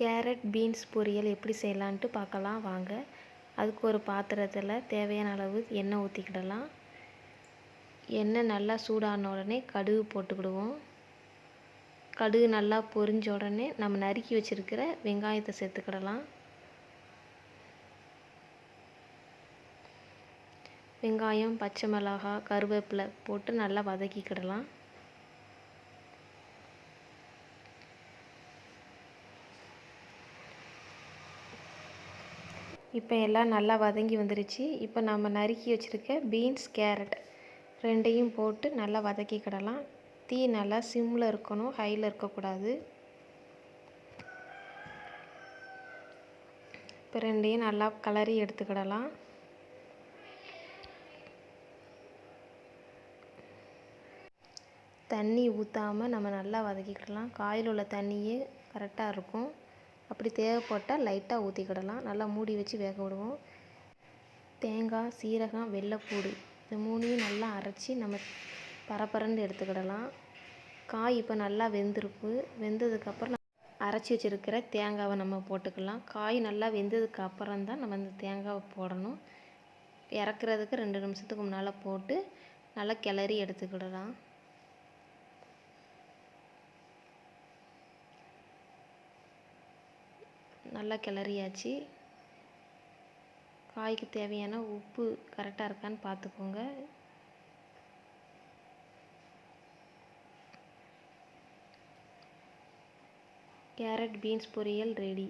Carrot beans பொரியல் எப்படி செய்யலான்ட்டு பார்க்கலாம் வாங்க. அதுக்கு ஒரு பாத்திரத்தில் தேவையான அளவு எண்ணெய் ஊற்றிக்கிடலாம். எண்ணெய் நல்லா சூடான உடனே கடுகு போட்டுக்கிடுவோம். கடுகு நல்லா பொரிஞ்ச உடனே நம்ம நறுக்கி வச்சுருக்கிற வெங்காயத்தை சேர்த்துக்கிடலாம். வெங்காயம், பச்சை மிளகாய், கருவேப்பிலை போட்டு நல்லா வதக்கிக்கிடலாம். இப்போ எல்லாம் நல்லா வதங்கி வந்துருச்சு. இப்போ நம்ம நறுக்கி வச்சுருக்க பீன்ஸ், கேரட் ரெண்டையும் போட்டு நல்லா வதக்கிக்கிடலாம். தீ நல்லா சிம்மில் இருக்கணும், ஹையில் இருக்கக்கூடாது. இப்போ ரெண்டையும் நல்லா கலரி எடுத்துக்கிடலாம். தண்ணி ஊற்றாமல் நம்ம நல்லா வதக்கிக்கிடலாம். காயில் உள்ள தண்ணியே கரெக்டாக இருக்கும். அப்படி தேவைப்பட்டால் லைட்டாக ஊற்றிக்கிடலாம். நல்லா மூடி வச்சு வேக விடுவோம். தேங்காய், சீரகம், வெள்ளைப்பூடு இந்த மூணையும் நல்லா அரைச்சி நம்ம பரப்பரன்னு எடுத்துக்கிடலாம். காய் இப்போ நல்லா வெந்திருக்கு. வெந்ததுக்கப்புறம் அரைச்சி வச்சுருக்கிற தேங்காவை நம்ம போட்டுக்கலாம். காய் நல்லா வெந்ததுக்கு அப்புறம் தான் நம்ம இந்த தேங்காவை போடணும். இறக்குறதுக்கு 2 நிமிஷத்துக்கு முன்னால் போட்டு நல்லா கிளறி எடுத்துக்கிடலாம். நல்லா கிளறியாச்சு. காய்க்கு தேவையான உப்பு கரெக்டாக இருக்கான்னு பார்த்துக்கோங்க. கேரட் பீன்ஸ் பொரியல் ரெடி.